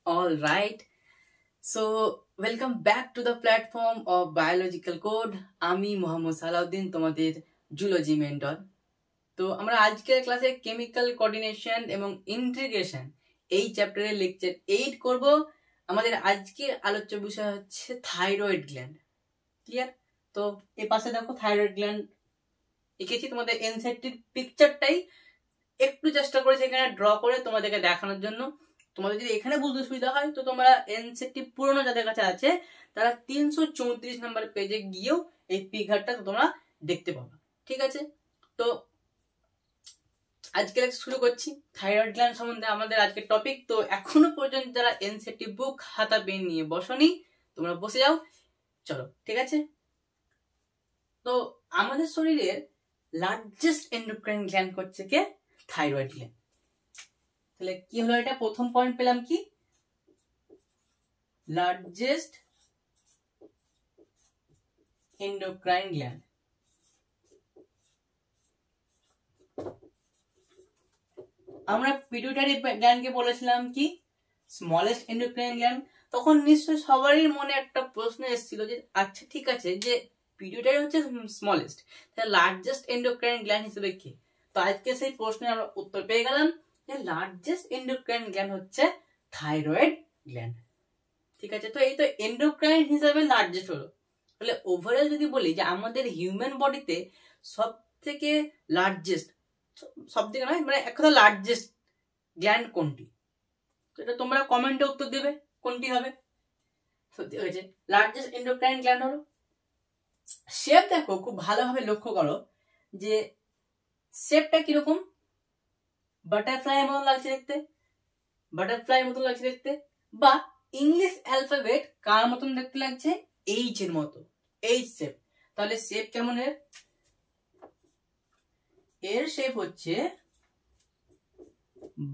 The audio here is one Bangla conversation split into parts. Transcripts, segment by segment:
All right. So, welcome back to the platform of Biological Code. আমি মোহাম্মদ সালাউদ্দিন তোমাদের জুলজি মেন্টর। তো আমরা আজকের ক্লাসে কেমিক্যাল কোঅর্ডিনেশন এবং ইন্টিগ্রেশন এই চ্যাপ্টারের লেকচার 8 করব। আমাদের আজকের আলোচ্য বিষয় হচ্ছে থাইরয়েড গ্ল্যান্ড। ক্লিয়ার? তো এই পাশে দেখো থাইরয়েড গ্ল্যান্ড এঁকেছি, তোমাদের এনসাইটির পিকচারটাই একটু চেষ্টা করেছি এখানে ড্র করে তোমাদেরকে দেখানোর জন্য। তোমাদের যদি এখানে বুঝতে সুবিধা হয় তো তোমরা এনসিটি পুরনো যাদের কাছে আছে তারা 334 নাম্বার পেজে গিয়েও এই ফিগারটা তোমরা দেখতে পাবে। ঠিক আছে, তো আজকে শুরু করছি থাইরয়েড গ্ল্যান্ড সম্বন্ধে আমাদের আজকের টপিক। তো এখনো পর্যন্ত যারা এনসিটি বুক খাতা পেন নিয়ে বসনি তোমরা বসে যাও, চলো। ঠিক আছে, তো আমাদের শরীরের লার্জেস্ট এন্ডোক্রাইন গ্ল্যান্ড হচ্ছে কে? Thyroid gland. তাহলে কি হলো, এটা প্রথম পয়েন্ট পেলাম কি, লার্জেস্ট এন্ডোক্রাইন গ্ল্যান্ড। আমরা পিটুইটারি গ্ল্যান্ডকে বলেছিলাম কি স্মলেস্ট এন্ডোক্রাইন গ্ল্যান্ড। তখন নিশ্চয়ই সবারই মনে একটা প্রশ্ন এসেছিল যে আচ্ছা ঠিক আছে, যে পিটুইটারি হচ্ছে স্মলেস্ট, তাহলে লার্জেস্ট এন্ডোক্রাইন গ্ল্যান্ড হিসেবে কি? তো আজকে সেই প্রশ্নের আমরা উত্তর পেয়ে গেলাম যে লার্জেস্ট এন্ডোক্রাইন গ্ল্যান্ড হচ্ছে থাইরয়েড গ্ল্যান্ড। ঠিক আছে, তো এই তো এন্ডোক্রাইন হিসাবে লার্জেস্ট হলো। তাহলে ওভারঅল যদি বলি যে আমাদের হিউম্যান বডিতে সব থেকে লার্জেস্ট, সব থেকে নয় মানে এক কথা লার্জেস্ট গ্ল্যান্ড কোনটি? তো এটা তোমরা কমেন্টে উত্তর দেবে কোনটি হবে। সত্যি হয়েছে, লার্জেস্ট এন্ডোক্রাইন গ্ল্যান্ড হলো। শেপ দেখো, খুব ভালোভাবে লক্ষ্য করো যে শেপটা কিরকম, বাটারফ্লাই এর মতন লাগছে দেখতে, বাটারফ্লাই এর মতন লাগছে দেখতে, বা ইংলিশ অ্যালফাবেট কার মতন দেখতে লাগছে? এইচ এর মতো, এইচ শেপ। তাহলে শেপ কেমন এর শেপ হচ্ছে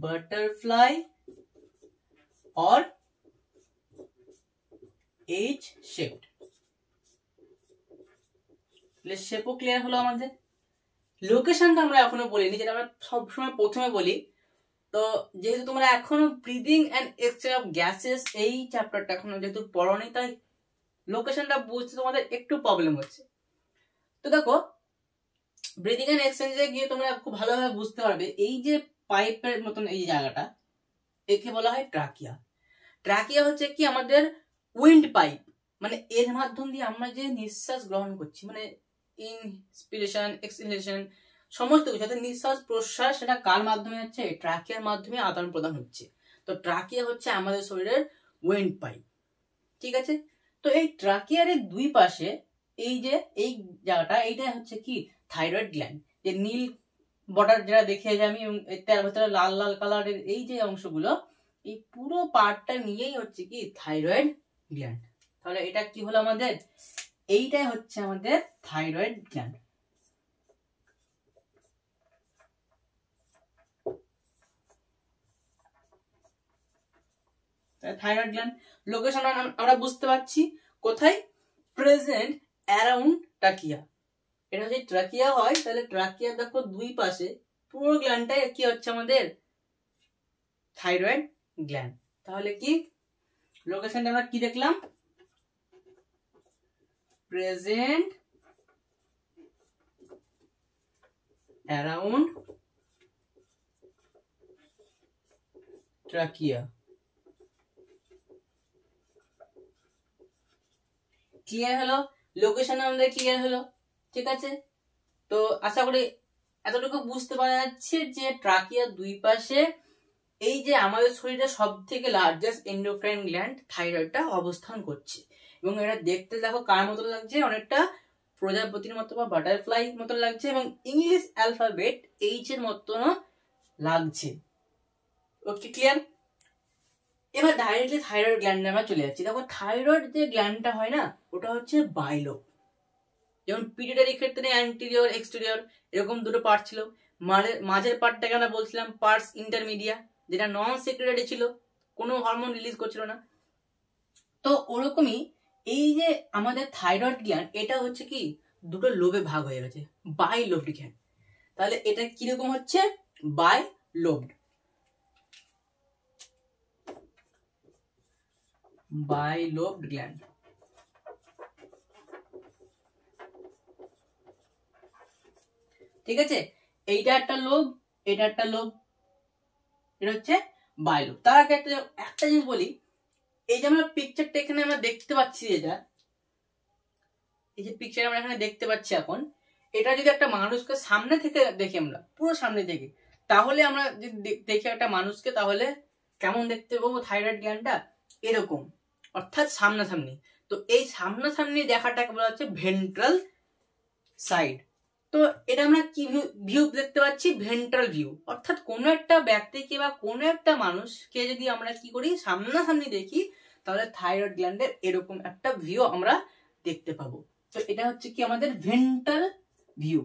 বাটারফ্লাই অর এইচ শেপ। তাহলে শেপও ক্লিয়ার হলো আমাদের। লোকেশনটা আমরা এখনো বলিনি, যেটা আমরা সবসময় প্রথমে বলি। তো যেহেতু তোমরা এখনো breathing and exchange of gases এই চ্যাপ্টারটা এখনো যেহেতু পড়োনি, তাই লোকেশনটা বুঝতে তোমাদের একটু প্রবলেম হচ্ছে। তো দেখো, ব্রিদিং এন্ড এক্সচেঞ্জে গিয়ে তোমরা খুব ভালোভাবে বুঝতে পারবে এই যে পাইপের মতন এই জায়গাটা, একে বলা হয় ট্রাকিয়া। ট্রাকিয়া হচ্ছে কি আমাদের উইন্ড পাইপ, মানে এর মাধ্যম দিয়ে আমরা যে নিঃশ্বাস গ্রহণ করছি, মানে ইনস্পিরেশন এক্সহেলেশন সমস্ত কিছু, নিঃশ্বাস প্রশ্বাস, সেটা কার মাধ্যমে হচ্ছে? ট্রাকিয়ার মাধ্যমে আদান প্রদান হচ্ছে। তো ট্রাকিয়া হচ্ছে আমাদের শরীরের উইন্ড পাইপ। ঠিক আছে, তো এই ট্রাকিয়ার দুই পাশে এই যে এই জায়গাটা, এইটা হচ্ছে কি থাইরয়েড গ্ল্যান্ড। যে নীল বর্ডার যেটা দেখিয়েছি আমি, তার ভেতরে লাল লাল কালারের এই যে অংশগুলো, এই পুরো পার্টটা নিয়েই হচ্ছে কি থাইরয়েড গ্ল্যান্ড। তাহলে এটা কি হলো আমাদের? এইটাই হচ্ছে আমাদের thyroid gland. Thyroid gland location আমরা বুঝতে পারছি কোথায়? Present around trachea. এটা যদি ট্রাকিয়া হয় তাহলে ট্রাকিয়া দেখো দুই পাশে পুরো গ্ল্যান্ডটাই কি হচ্ছে আমাদের? Thyroid gland. তাহলে কি লোকেশনটা আমরা কি দেখলাম? Present around trachea. ক্লিয়ার হলো? লোকেশন আমাদের ক্লিয়ার হলো। ঠিক আছে, তো আশা করি এতটুকু বুঝতে পারা যাচ্ছে যে ট্রাকিয়ার দুই পাশে এই যে আমাদের শরীরে সব থেকে লার্জেস্ট এন্ডোক্রাইন গ্ল্যান্ড থাইরয়েডটা অবস্থান করছে। এবং এটা দেখতে দেখো কার মতো লাগছে? অনেকটা প্রজাপতির মতো বা বাটারফ্লাই মতো লাগছে, এবং ইংলিশ অ্যালফাবেট এইচ এর মতো লাগছে। ওকে, ক্লিয়ার? এবার ডাইরেক্টলি থাইরয়েড গ্ল্যান্ডে আমরা চলে যাচ্ছি। দেখো থাইরয়েড যে গ্ল্যান্ডটা হয় না, ওটা হচ্ছে বাইলোব। যেমন পিটুইটারি ক্ষেত্রে অ্যান্টেরিয়র এক্সটেরিয়র এরকম দুটো পার্ট ছিল। মাঝের পার্টটাকে আমরা বলছিলাম পার্স ইন্টারমিডিয়া, যেটা নন সেক্রেটারি ছিল, কোনো হরমোন রিলিজ করছিল না। তো ওরকমই এই যে আমাদের থাইরয়েড গ্ল্যান্ড, এটা হচ্ছে কি দুটো লোবে ভাগ হয়ে গেছে, বাই লোবড গ্ল্যান্ড। তাহলে এটা কিরকম হচ্ছে? বাই লোবড। বাইলোবড গ্ল্যান্ড। ঠিক আছে, এইটা একটা লোব, এটা একটা লোব, এটা হচ্ছে বাইলোব। তার আগে একটা জিনিস বলি, এই যে আমরা পিকচারটা এখানে আমরা দেখতে পাচ্ছি, যেটা এই যে পিকচার আমরা এখানে দেখতে পাচ্ছি এখন, এটা যদি একটা মানুষকে সামনে থেকে দেখি, আমরা পুরো সামনে থেকে, তাহলে আমরা যদি দেখি একটা মানুষকে, তাহলে কেমন দেখতে পাবো থাইরয়েড গ্ল্যান্ডটা? এরকম, অর্থাৎ সামনাসামনি। তো এই সামনাসামনি দেখাটাকে বলা হচ্ছে ভেন্ট্রাল সাইড। তো এটা আমরা কি ভিউ দেখতে পাচ্ছি? Ventral view. অর্থাৎ কোনো একটা ব্যক্তিকে বা কোনো একটা মানুষকে যদি আমরা কি করি, সামনাসামনি দেখি, তাহলে থাইরয়েড গ্ল্যান্ডের এরকম একটা ভিউ আমরা দেখতে পাবো। তো এটা হচ্ছে কি আমাদের ভেন্ট্রাল ভিউ।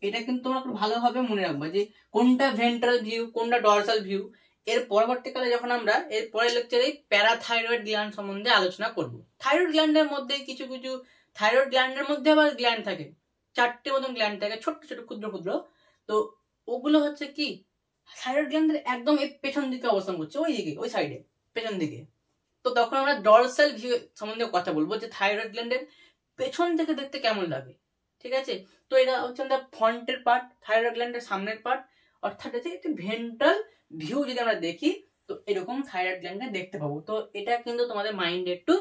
এটা কিন্তু তোমরা ভালোভাবে মনে রাখবা যে কোনটা ভেন্ট্রাল ভিউ, কোনটা ডরসাল ভিউ। এর পরবর্তীকালে যখন আমরা এর পরের লেকচারে প্যারাথাইরয়েড গ্ল্যান্ড সম্বন্ধে আলোচনা করব। থাইরয়েড গ্ল্যান্ডের মধ্যে কিছু কিছু, থাইরয়েড গ্ল্যান্ডের মধ্যে আবার গ্ল্যান্ড থাকে, 4টে মতন গ্ল্যান্ড থাকে, ছোট ছোট ক্ষুদ্র ক্ষুদ্র। তো ওগুলো হচ্ছে কি থাইরয়েড গ্ল্যান্ডের একদম পেছন দিকে অবস্থান করছে, ওই দিকে, ওই সাইডে, পেছন দিকে। তো তখন আমরা ডরসাল ভিউ সম্বন্ধে কথা বলবো, যে থাইরয়েড গ্ল্যান্ডের পেছন থেকে দেখতে কেমন লাগে। ঠিক আছে, তো এটা হচ্ছে আমাদের ফ্রন্টের পার্ট, থাইরয়েড গ্ল্যান্ডের সামনের পার্ট, অর্থাৎ একটি ভেন্ট্রাল ভিউ যদি আমরা দেখি, তো এরকম থাইরয়েড গ্ল্যান্ডে দেখতে পাবো। তো এটা কিন্তু তোমাদের মাইন্ডে একটু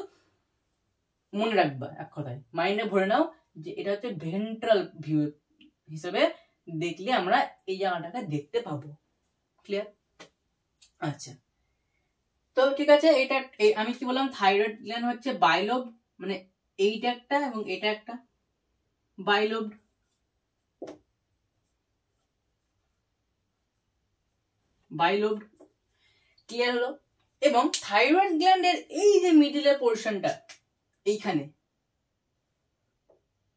মনে রাখবা, এক কথায় মাইন্ডে ভরে নাও যে এটা হচ্ছে ভেন্ট্রাল ভিউ হিসেবে দেখলে আমরা এই জায়গাটাকে দেখতে পাবো। ক্লিয়ার? আচ্ছা, তো ঠিক আছে, এটা আমি কি বললাম, থাইরয়েড গ্ল্যান্ড হচ্ছে বাইলোব, মানে এইটা একটা এবং এটা একটা বাইলোব। বাইলোব ক্লিয়ার হলো? এবং থাইরয়েড গ্ল্যান্ডের এই যে মিডিলের পোরশনটা এইখানে,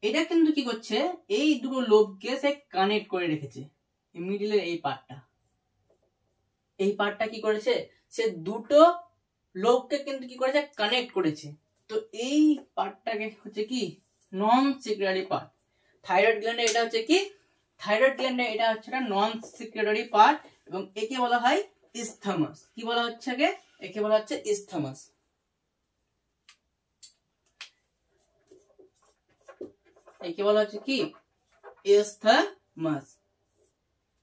এটা কিন্তু কি করছে, এই দুটো লোবকে সে কানেক্ট করে রেখেছে। মিডিলের এই পার্টটা, এই পার্টটা কি করেছে, সে দুটো লোবকে কিন্তু কি করেছে, কানেক্ট করেছে। তো এই পার্টটাকে হচ্ছে কি নন সিক্রেটরি পার্ট। থাইরয়েড গ্ল্যান্ডে এটা হচ্ছে কি, থাইরয়েড গ্ল্যান্ডে এটা হচ্ছে একটা নন সিক্রেটরি পার্ট, এবং একে বলা হয় ইসথামাস। কি বলা হচ্ছে, একে বলা হচ্ছে ইসথামাস। একে বলা হচ্ছে কি ইসথামাস।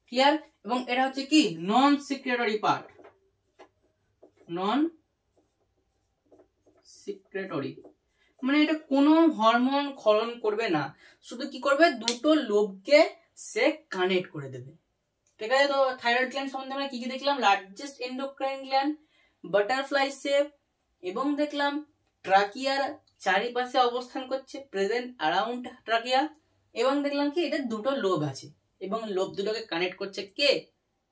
ক্লিয়ার? এবং এটা হচ্ছে কি নন সিক্রেটরি পার্ট, নন সিক্রেটরি, মানে এটা কোনো হরমোন ক্ষরণ করবে না, শুধু কি করবে, দুটো লোবকে সে কানেক্ট করে দেবে। ঠিক আছে, তো থাইরয়েড গ্ল্যান্ড সম্বন্ধে আমরা কি কি দেখলাম? Largest endocrine gland, butterfly shape, এবং দেখলাম ট্রাকিয়ার চারিপাশে অবস্থান করছে, প্রেজেন্ট অ্যারাউন্ড ট্রাকিয়া, এবং দেখলাম কি এটা দুটো লোব আছে, এবং লোব দুটোকে কানেক্ট করছে কে,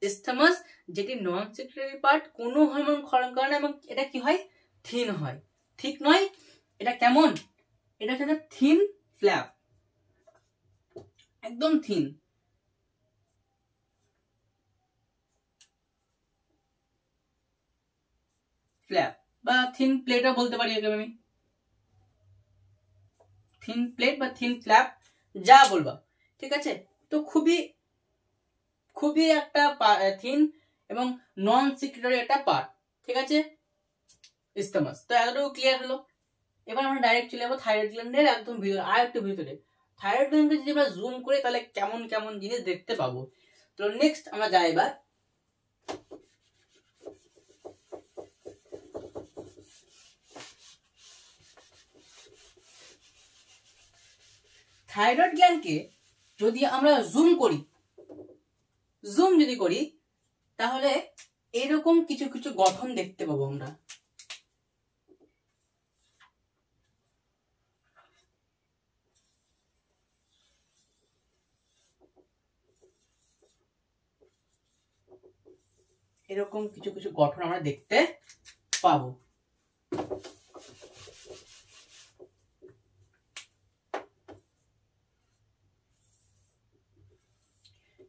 ইসথামাস, যেটি নন সিক্রেটরি পার্ট, কোনো হরমোন ক্ষরণ করে না, এবং এটা কি হয়, থিন হয়। ঠিক নয়, এটা কেমন, এটা হচ্ছে থিন ফ্ল্যাপ, একদম থিন। ফ্ল্যাপ বা থিন প্লেটও বলতে পারি একে আমি, থিন প্লেট বা থিন ফ্ল্যাপ, যা বলবা। ঠিক আছে, তো খুবই খুবই একটা থিন এবং নন সিক্রেটরি একটা পার্ট। ঠিক আছে, ইসথামাস। তো এতটুকু ক্লিয়ার হলো। এবার আমরা ডাইরেক্ট চলে যাবো থাইরয়েড গ্ল্যান্ডের একদম ভিতরে, আর একটু ভিতরে। থাইরয়েড গ্ল্যান্ডে যদি আমরা জুম করি, তাহলে কেমন কেমন জিনিস দেখতে পাবো। তো নেক্সট আমরা যাই এবার থাইরয়েড গ্ল্যান্ডকে যদি আমরা জুম করি, জুম যদি করি, তাহলে এরকম কিছু কিছু গঠন দেখতে পাবো আমরা। এরকম কিছু কিছু গঠন আমরা দেখতে পাবো।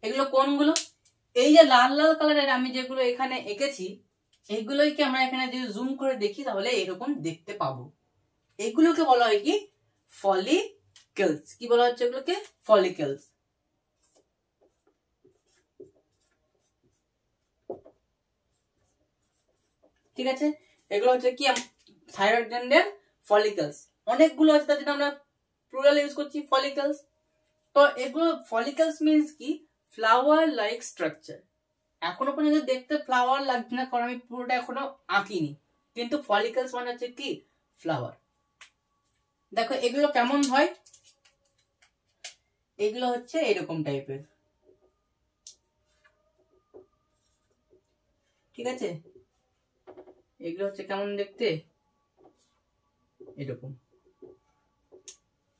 এগুলো কোনগুলো? এই যে লাল লাল কালারের আমি যেগুলো এখানে এঁকেছি, এইগুলোকে আমরা এখানে যদি জুম করে দেখি, তাহলে এরকম দেখতে পাবো। এগুলোকে বলা হয় কি, ফলিকেলস। কি বলা হচ্ছে এগুলোকে? ফলিকেলস। ঠিক আছে, এগুলো হচ্ছে কি থাইরয়েড গ্ল্যান্ডের ফলিকলস। অনেকগুলো আছে তার জন্য আমরা প্লুরাল ইউজ করছি ফলিকলস। তো এগুলো ফলিকলস মিন্স কি ফ্লাওয়ার লাইক স্ট্রাকচার। এখনো পর্যন্ত দেখতে ফ্লাওয়ার লাগছে না, কারণ আমি পুরোটা এখনো আঁকিনি, কিন্তু ফলিকলস মানে হচ্ছে কি ফ্লাওয়ার। দেখো এগুলো কেমন হয়, এগুলো হচ্ছে এরকম টাইপের, ঠিক আছে, এগুলো হচ্ছে কেমন দেখতে এরকম।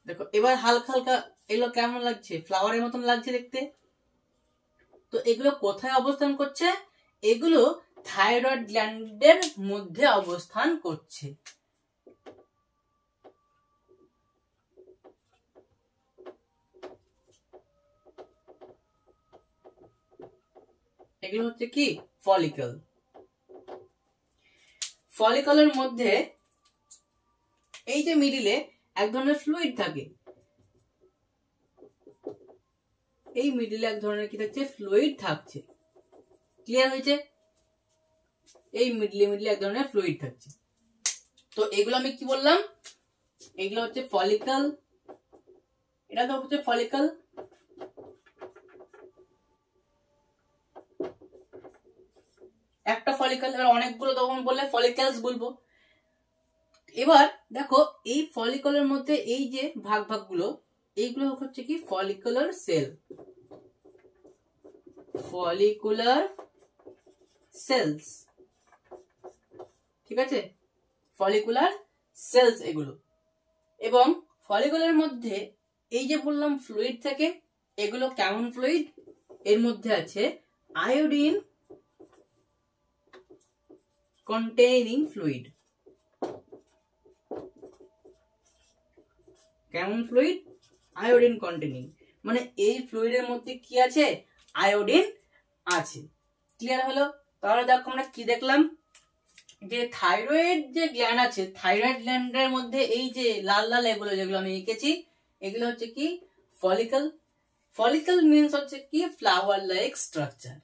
দেখো এবার হালকা হালকা এগুলো কেমন লাগছে, ফ্লাওয়ারের মতন লাগছে দেখতে। তো এগুলো কোথায় অবস্থান করছে, এগুলো থাইরয়েড গ্ল্যান্ডের মধ্যে অবস্থান করছে। এগুলো হচ্ছে কি ফলিকল। ফলিকলের মধ্যে এই যে মিডিলে এক ধরনের ফ্লুইড থাকে, এই মিডিলে এক ধরনের কি থাকছে ফ্লুইড থাকছে। ক্লিয়ার হয়েছে, এই মিডলে এক ধরনের ফ্লুইড থাকছে। তো এগুলো আমি কি বললাম, এগুলো হচ্ছে ফলিকল, এটা তো হচ্ছে ফলিকল। একটা ফলিকল, এবার অনেকগুলো তখন বললে ফলিকলস বলবো। এবার দেখো এই ফলিকলের মধ্যে এই যে ভাগগুলো, এইগুলো হচ্ছে কি ফলিকুলার সেল, ফলিকুলার সেলস, ঠিক আছে, ফলিকুলার সেলস এগুলো। এবং ফলিকুলের মধ্যে এই যে বললাম ফ্লুইড থাকে, এগুলো কেমন ফ্লুইড, এর মধ্যে আছে আয়োডিন কন্টেইনিং ফ্লুইড। কেমন ফ্লুইড, আয়োডিন কন্টেইনিং, মানে এই ফ্লুইডের মধ্যে কি আছে আয়োডিন আছে। ক্লিয়ার হলো। তাহলে দেখো আমরা কি দেখলাম, যে থাইরয়েড যে গ্ল্যান্ড আছে, থাইরয়েড গ্ল্যান্ডের মধ্যে এই যে লাল লাল এগুলো যেগুলো আমি এঁকেছি, এগুলো হচ্ছে কি ফলিকল। ফলিকল মিন্স হচ্ছে কি ফ্লাওয়ার লাইক স্ট্রাকচার।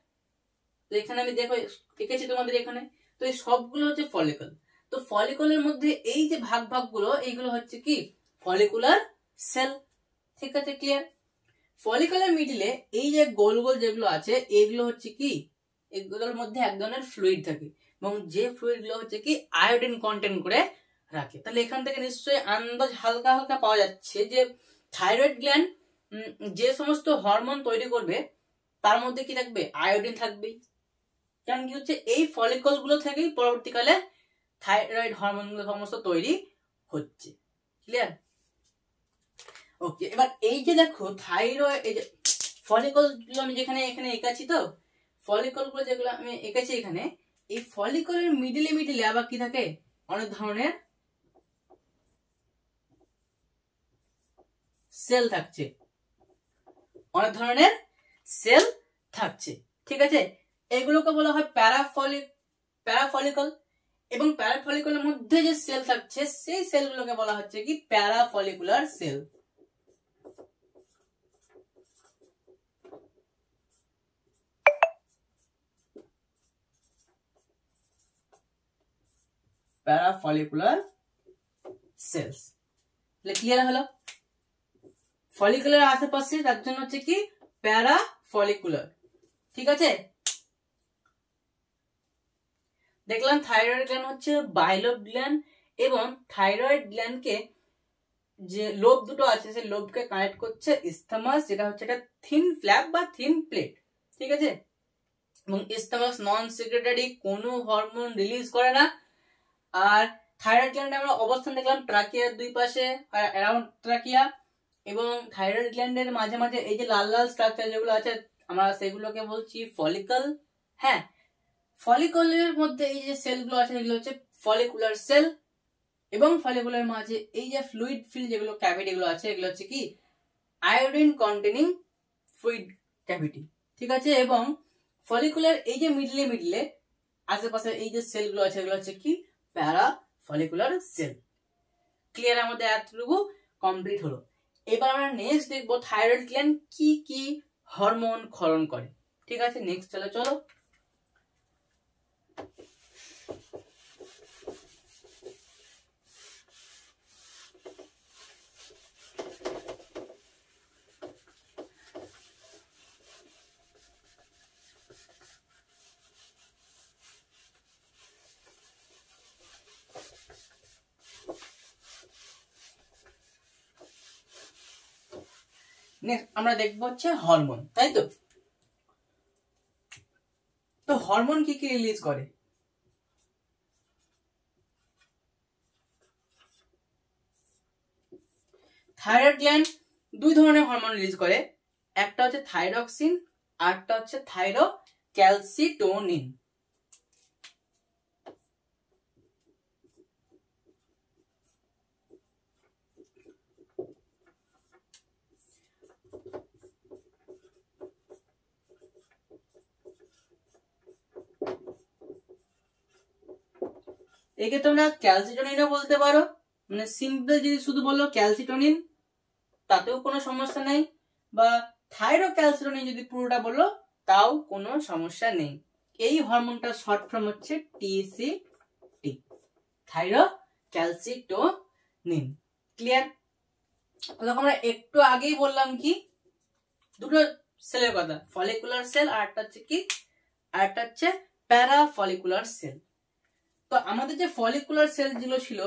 তো এখানে আমি দেখো এঁকেছি তোমাদের এখানে, তো এই সবগুলো হচ্ছে ফলিকল। তো ফলিকলের মধ্যে এই যে ভাগগুলো, এইগুলো হচ্ছে কি ফলিকুলার সেল, ঠিক আছে, ক্লিয়ার। ফলিকুলার মিডিলে এই যে গোল গোল যেগুলো আছে, এগুলো হচ্ছে কি, এগুলোর মধ্যে এক ধরনের ফ্লুইড থাকে, এবং যে ফ্লুইড গুলো হচ্ছে কি আয়োডিন কন্টেন্ট করে রাখে। তাহলে এখান থেকে নিশ্চয়ই আন্দাজ হালকা হালকা পাওয়া যাচ্ছে যে থাইরয়েড গ্ল্যান্ড যে সমস্ত হরমোন তৈরি করবে তার মধ্যে কি থাকবে, আয়োডিন থাকবে। কারণ কি হচ্ছে এই ফলিকল গুলো থেকেই পরবর্তীকালে থাইরয়েড হরমোন গুলো সমস্ত তৈরি হচ্ছে। ক্লিয়ার, ওকে। এবার এই যে দেখো থাইরয়েড, এই যে ফলিকল গুলো আমি যেখানে এখানে এঁকেছি, তো ফলিকল গুলো যেগুলো আমি এঁকেছি এখানে, এই ফলিকলের মিডিলে আবার কি থাকে, অনেক ধরনের সেল থাকছে, অনেক ধরনের সেল থাকছে, ঠিক আছে। এগুলোকে বলা হয় প্যারাফলিকল। এবং প্যারাফলিকলের মধ্যে যে সেল থাকছে, সেই সেলগুলোকে বলা হচ্ছে কি প্যারাফলিকুলার সেল। প্যারাফলিকুলার সেলস, ক্লিয়ার হলো। ফলিকুলার আশেপাশে, তার জন্য হচ্ছে কি প্যারাফলিকুলার, ঠিক আছে। দেখলাম থাইরয়েড গ্ল্যান্ড হচ্ছে বাইলোব গ্ল্যান্ড, এবং থাইরয়েড গ্ল্যান্ডকে যে লোব দুটো আছে, সেই লোবকে কানেক্ট করছে ইসথামাস, যেটা হচ্ছে একটা থিন ফ্ল্যাপ বা থিন প্লেট, ঠিক আছে। এবং ইসথামাস নন সিক্রেটরি, কোনো হরমোন রিলিজ করে না। আর থাইরয়েড গ্ল্যান্ডে আমরা অবস্থান দেখলাম ট্রাকিয়ার দুই পাশে, অ্যারাউন্ড ট্রাকিয়া, এবং থাইরয়েড গ্ল্যান্ডের মাঝে মাঝে এই যে লাল লাল স্ট্রাকচার যেগুলো আছে, আমরা সেগুলোকে বলছি ফলিকল। হ্যাঁ, ফলিকলের মধ্যে এই যে সেলগুলো আছে, এগুলো হচ্ছে ফলিকুলার সেল, এবং ফলিকুলার মাঝে এই যে ফ্লুইড ফিল যেগুলো ক্যাভিটি গুলো আছে, এগুলো হচ্ছে কি আয়োডিন কন্টেনিং ফ্লুইড ক্যাভিটি, ঠিক আছে। এবং ফলিকুলার এই যে মিডলে আশেপাশে এই যে সেলগুলো আছে, এগুলো হচ্ছে কি প্যারাফলিকুলার সেল। ক্লিয়ার, আমাদের এতটুকু কমপ্লিট হলো। এবার আমরা নেক্সট দেখবো থাইরয়েড গ্ল্যান্ড কি কি হরমোন ক্ষরণ করে, ঠিক আছে। নেক্সট চলো নেক্সট আমরা দেখবো হচ্ছে হরমোন, তাই তো? তো হরমোন কি কি রিলিজ করে? থাইরয়েড গ্ল্যান্ড দুই ধরনের হরমোন রিলিজ করে, একটা হচ্ছে থাইরক্সিন আর একটা হচ্ছে থাইরোক্যালসিটোনিন। একে তোমরা ক্যালসিটোনিনও বলতে পারো, মানে সিম্পল যদি শুধু বলো ক্যালসিটোনিন তাতেও কোনো সমস্যা নেই, বা থাইরোক্যালসিটোনিন যদি পুরোটা বলো তাও কোনো সমস্যা নেই। এই হরমোনটার শর্ট ফর্ম হচ্ছে TCT, থাইরোক্যালসিটোনিন। ক্লিয়ার? তখন আমরা একটু আগেই বললাম কি দুটো সেলের কথা, ফলিকুলার সেল আর একটা হচ্ছে কি, আর একটা হচ্ছে প্যারা ফলিকুলার সেল। তো আমাদের যে ফলিকুলার সেল গুলো ছিল,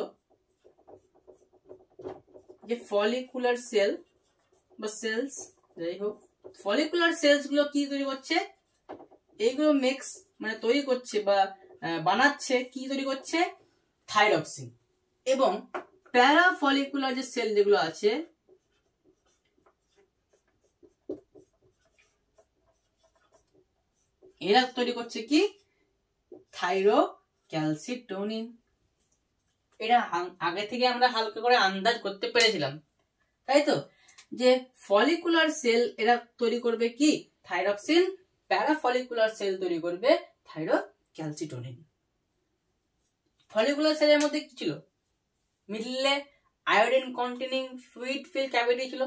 যে ফলিকুলার সেল বা সেলস, যাই হোক, ফলিকুলার সেলস গুলো কি তৈরি করছে, এইগুলো মিক্স মানে তৈরি করছে বা বানাচ্ছে, কি তৈরি করছে, থাইরক্সিন। এবং প্যারা ফলিকুলার যে সেল যেগুলো আছে, এরা তৈরি করছে কি, থাইরোক্যালসিটোনিন। এটা আগে থেকে আমরা হালকা করে আন্দাজ করতে পেরেছিলাম, তাই তো, যে ফলিকুলার সেল এরা তৈরি করবে কি, থাইরক্সিন, প্যারা ফলিকুলার সেল তৈরি করবে থাইরোক্যালসিটোনিন। ফলিকুলার সেলের মধ্যে কি ছিল, মিডলে iodine containing fluid fill cavity ছিল,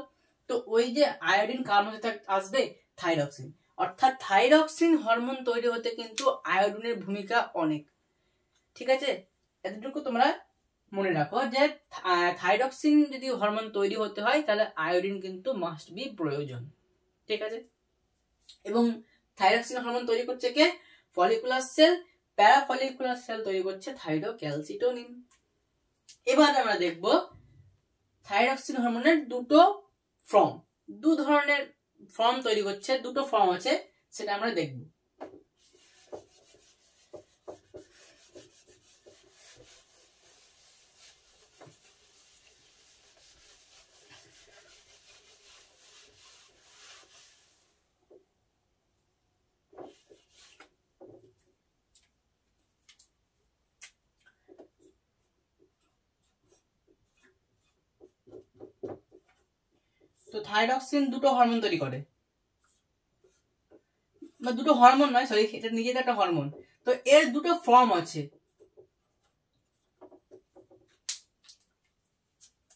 তো ওই যে আয়োডিন কার মধ্যে আসবে, থাইরক্সিন। অর্থাৎ থাইরক্সিন হরমোন তৈরি হতে কিন্তু আয়োডিনের ভূমিকা অনেক। ঠিক আছে, এতটুকু তোমরা মনে রাখো যে থাইরক্সিন যদি হরমোন তৈরি হতে হয় তাহলে আয়োডিন কিন্তু মাস্ট বি প্রয়োজন। ঠিক আছে, এবং থাইরক্সিন হরমোন তৈরি করছে কে, ফলিকুলার সেল, প্যারা ফলিকুলার সেল তৈরি করছে থাইরোক্যালসিটোনিন। এবার আমরা দেখব থাইরক্সিন হরমোনের দুটো ফর্ম, দু ধরনের ফর্ম তৈরি করছে, দুটো ফর্ম আছে, সেটা আমরা দেখব। তো থাইরক্সিন দুটো হরমোন তৈরি করে, বা দুটো হরমোন নয়, সরি, এটা নিজেদের একটা হরমোন। তো এর দুটো ফর্ম আছে,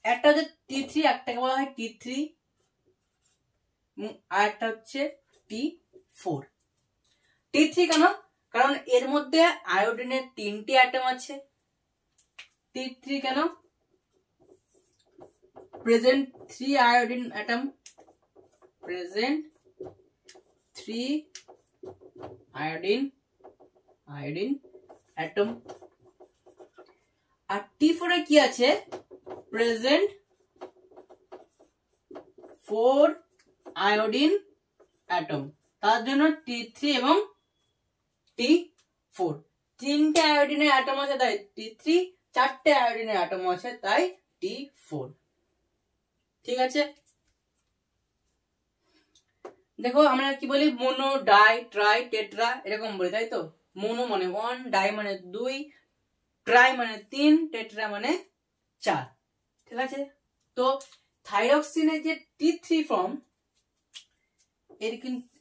একটা হচ্ছে T3, একটাকে বলা হয় T3, আর একটা হচ্ছে T4। T3 কেন, কারণ এর মধ্যে আয়োডিনের 3টি অ্যাটম আছে। T3 কেন, present 3 iodine atom, present 3 iodine atom. আর T4 এ কি আছে, প্রেজেন্ট 4 আয়োডিন অ্যাটম। তার জন্য T3 এবং T4, 3টে আয়োডিনের অ্যাটম আছে তাই T3, 4টে আয়োডিনের অ্যাটম আছে তাই T4। ঠিক আছে, দেখো আমরা কি বলি, মোনো, ডাই, ট্রাই, টেট্রা এরকম বলি, তাই তো। মোনো মানে 1, ডাই মানে 2, ট্রাই মানে 3, টেট্রা মানে 4। ঠিক আছে, তো থাইরক্সিনের যে T3 ফর্ম,